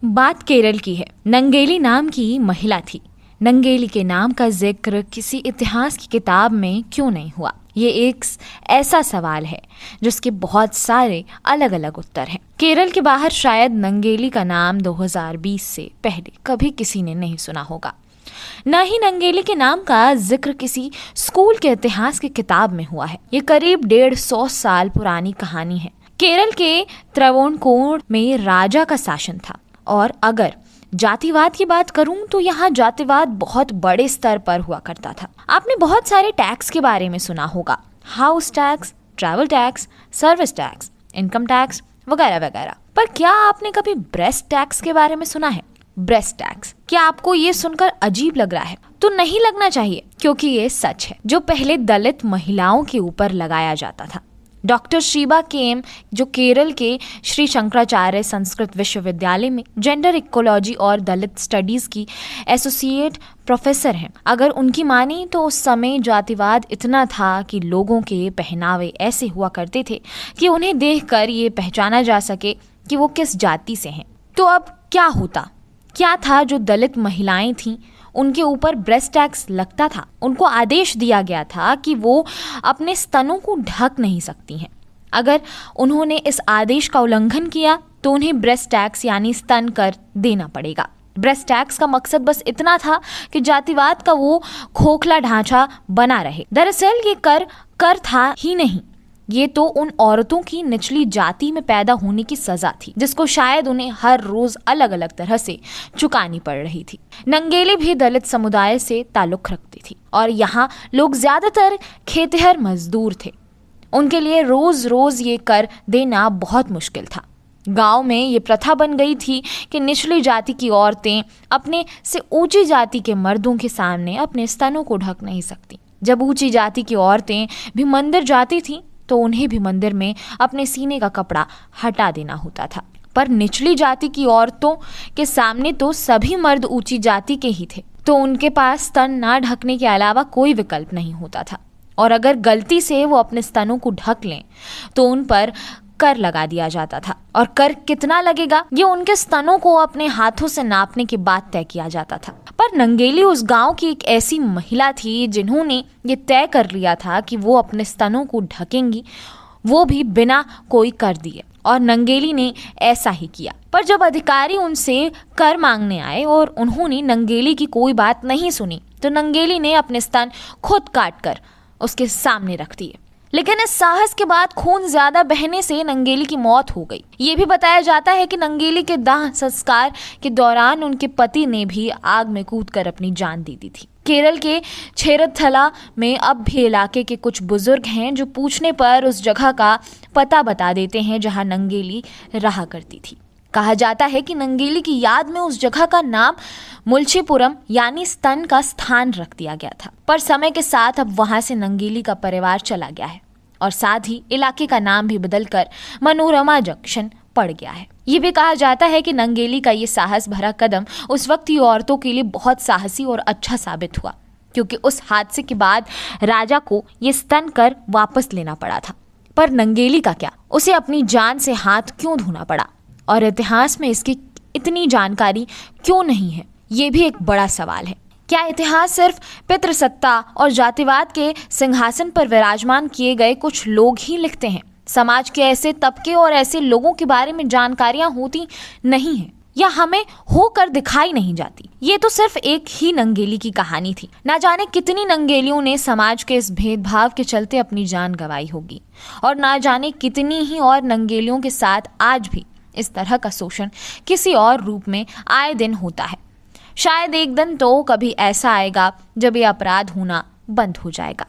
बात केरल की है। नंगेली नाम की महिला थी। नंगेली के नाम का जिक्र किसी इतिहास की किताब में क्यों नहीं हुआ? ये एक ऐसा सवाल है जिसके बहुत सारे अलग अलग उत्तर हैं। केरल के बाहर शायद नंगेली का नाम 2020 से पहले कभी किसी ने नहीं सुना होगा। न ही नंगेली के नाम का जिक्र किसी स्कूल के इतिहास की किताब में हुआ है। ये करीब 150 साल पुरानी कहानी है। केरल के त्रावणकोर में राजा का शासन था, और अगर जातिवाद की बात करूं तो यहाँ जातिवाद बहुत बड़े स्तर पर हुआ करता था। आपने बहुत सारे टैक्स के बारे में सुना होगा, house tax, travel tax, service tax, income tax वगैरह वगैरह। पर क्या आपने कभी ब्रेस्ट टैक्स के बारे में सुना है? ब्रेस्ट टैक्स, क्या आपको ये सुनकर अजीब लग रहा है? तो नहीं लगना चाहिए, क्योंकि ये सच है, जो पहले दलित महिलाओं के ऊपर लगाया जाता था। डॉक्टर शीबा केम, जो केरल के श्री शंकराचार्य संस्कृत विश्वविद्यालय में जेंडर इक्वलॉजी और दलित स्टडीज की एसोसिएट प्रोफेसर हैं, अगर उनकी माने तो उस समय जातिवाद इतना था कि लोगों के पहनावे ऐसे हुआ करते थे कि उन्हें देखकर ये पहचाना जा सके कि वो किस जाति से हैं। तो अब क्या था जो दलित महिलाएं थीं उनके ऊपर ब्रेस्ट टैक्स लगता था। उनको आदेश दिया गया था कि वो अपने स्तनों को ढक नहीं सकती हैं। अगर उन्होंने इस आदेश का उल्लंघन किया तो उन्हें ब्रेस्ट टैक्स यानी स्तन कर देना पड़ेगा। ब्रेस्ट टैक्स का मकसद बस इतना था कि जातिवाद का वो खोखला ढांचा बना रहे। दरअसल ये कर था ही नहीं, ये तो उन औरतों की निचली जाति में पैदा होने की सजा थी, जिसको शायद उन्हें हर रोज अलग अलग तरह से चुकानी पड़ रही थी। नंगेली भी दलित समुदाय से ताल्लुक रखती थी, और यहाँ लोग ज्यादातर खेतिहर मजदूर थे। उनके लिए रोज रोज ये कर देना बहुत मुश्किल था। गांव में ये प्रथा बन गई थी कि निचली जाति की औरतें अपने से ऊंची जाति के मर्दों के सामने अपने स्तनों को ढक नहीं सकती। जब ऊंची जाति की औरतें भी मंदिर जाती थीं तो उन्हें भी मंदिर में अपने सीने का कपड़ा हटा देना होता था। पर निचली जाति की औरतों के सामने तो सभी मर्द ऊंची जाति के ही थे, तो उनके पास स्तन ना ढकने के अलावा कोई विकल्प नहीं होता था। और अगर गलती से वो अपने स्तनों को ढक लें तो उन पर कर लगा दिया जाता था, और कर कितना लगेगा ये उनके स्तनों को अपने हाथों से नापने के बाद तय किया जाता था। पर नंगेली उस गांव की एक ऐसी महिला थी जिन्होंने ये तय कर लिया था कि वो अपने स्तनों को ढकेंगी, वो भी बिना कोई कर दिए, और नंगेली ने ऐसा ही किया। पर जब अधिकारी उनसे कर मांगने आए और उन्होंने नंगेली की कोई बात नहीं सुनी, तो नंगेली ने अपने स्तन खुद काट कर उसके सामने रख दिए। लेकिन इस साहस के बाद खून ज्यादा बहने से नंगेली की मौत हो गई। ये भी बताया जाता है कि नंगेली के दाह संस्कार के दौरान उनके पति ने भी आग में कूदकर अपनी जान दे दी थी। केरल के छेरथला में अब भी इलाके के कुछ बुजुर्ग हैं जो पूछने पर उस जगह का पता बता देते हैं जहां नंगेली रहा करती थी। कहा जाता है कि नंगेली की याद में उस जगह का नाम मुल्शीपुरम यानी स्तन का स्थान रख दिया गया था। पर समय के साथ अब वहां से नंगेली का परिवार चला गया है, और साथ ही इलाके का नाम भी बदलकर मनोरमा जंक्शन पड़ गया है। ये भी कहा जाता है कि नंगेली का ये साहस भरा कदम उस वक्त की औरतों के लिए बहुत साहसी और अच्छा साबित हुआ, क्योंकि उस हादसे के बाद राजा को ये स्तन कर वापस लेना पड़ा था। पर नंगेली का क्या? उसे अपनी जान से हाथ क्यों धोना पड़ा, और इतिहास में इसकी इतनी जानकारी क्यों नहीं है? ये भी एक बड़ा सवाल है। क्या इतिहास सिर्फ पितृसत्ता और जातिवाद के सिंहासन पर विराजमान किए गए कुछ लोग ही लिखते हैं? समाज के ऐसे तबके और ऐसे लोगों के बारे में जानकारियां होती नहीं है, या हमें होकर दिखाई नहीं जाती? ये तो सिर्फ एक ही नंगेली की कहानी थी। ना जाने कितनी नंगेलियों ने समाज के इस भेदभाव के चलते अपनी जान गंवाई होगी, और ना जाने कितनी ही और नंगेलियों के साथ आज भी इस तरह का शोषण किसी और रूप में आए दिन होता है। शायद एक दिन तो कभी ऐसा आएगा जब ये अपराध होना बंद हो जाएगा।